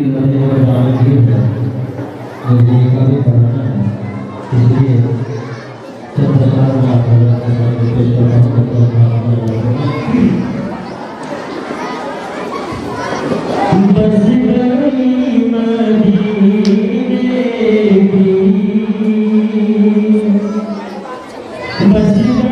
लड़ने और जाने की है और ये का भी बनाना है इसलिए चंद्र साहब का प्रोग्राम करने के लिए बस गई मदीने की बस गई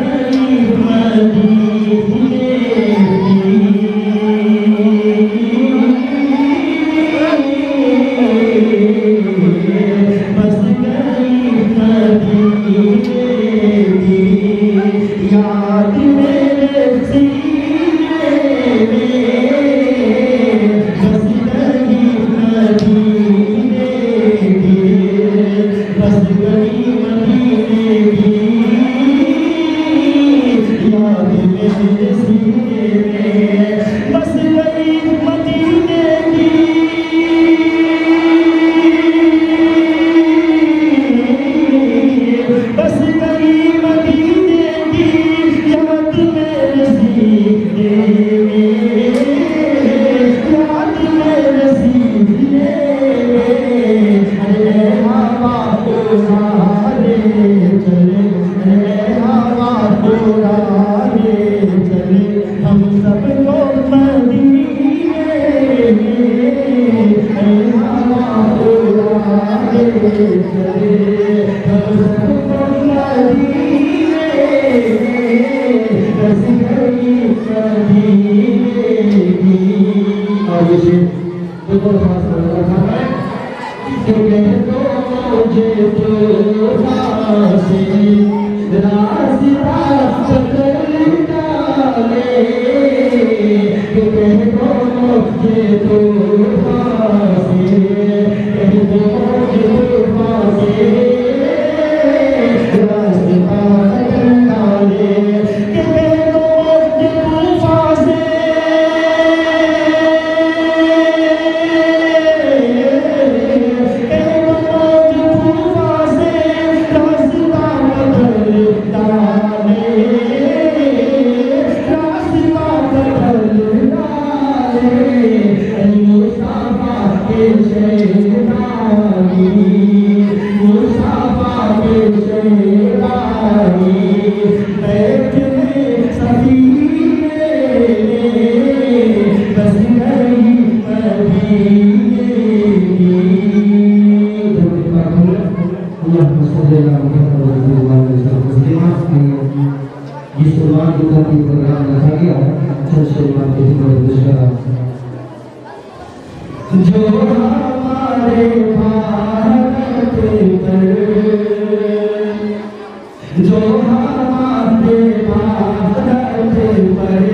मदीने जो हमारे भारत पर जो हमारे भारत पर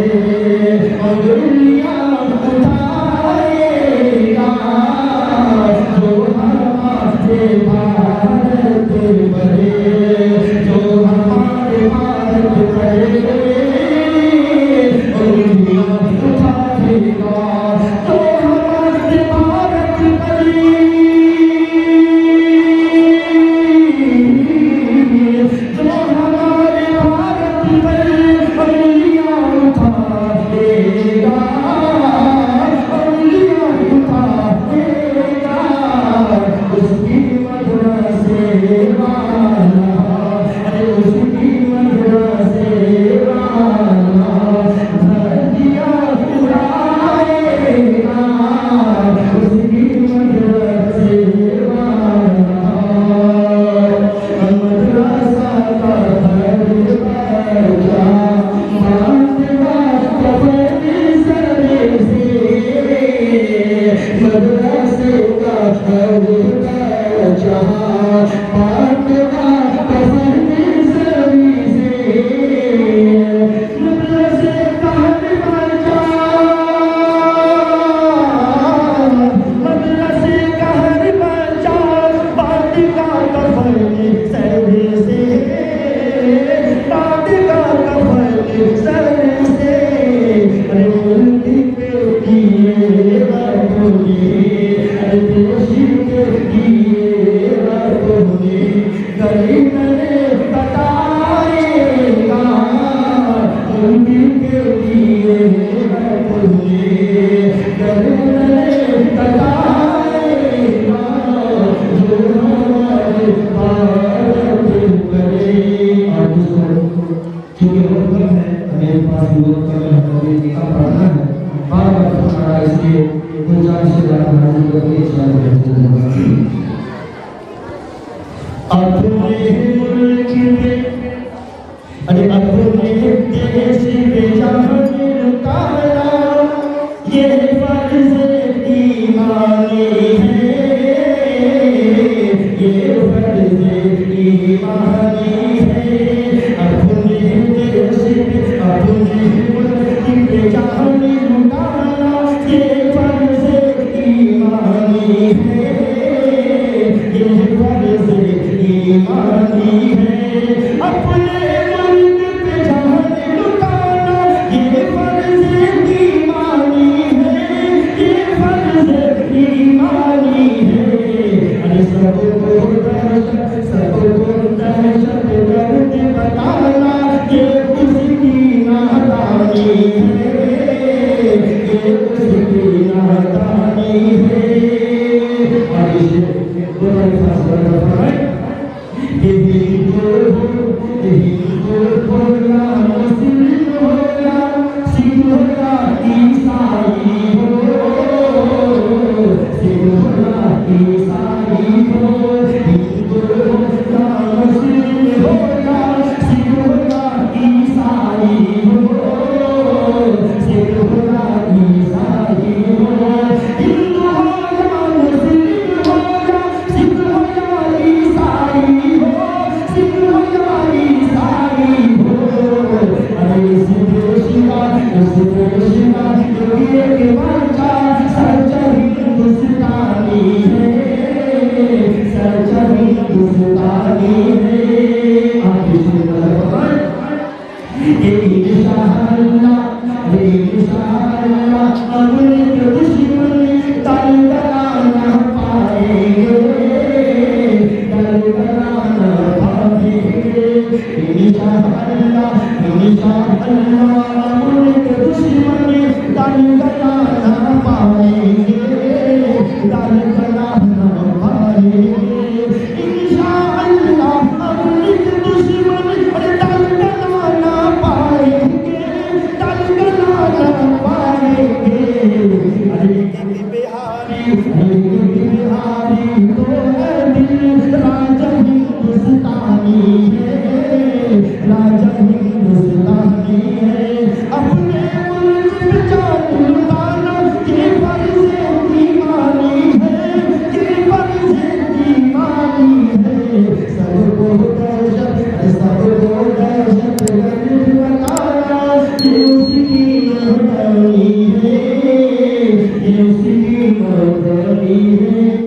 अंगुलियां उठाएगा जो हमारे भारत पर जो हमारे भारत पर अंगुलियां उठाएगा दुर्गम है, मेरे पास युवक का हमें टीका पढ़ना है, बार बार हमारा इसलिए गुजारिश से ज्यादा हाजिर करके अपने मुल्क में, अरे अपने देश में जाने लुटाना, ये फर्ज ईमानी है, ये फर्ज ईमानी है। अपने देश में, अपने मुल्क में जाने लुटाना, ये फर्ज ईमानी है, ये फर्ज ईमानी है। अपने मुल्क पे जान लुटाना, ये फर्ज ईमानी है, ये फर्ज ईमानी है। अरे सबको दहशत गर्द बताना, ये उसकी नादानी है, ये उसकी नादानी है। और इसे सबको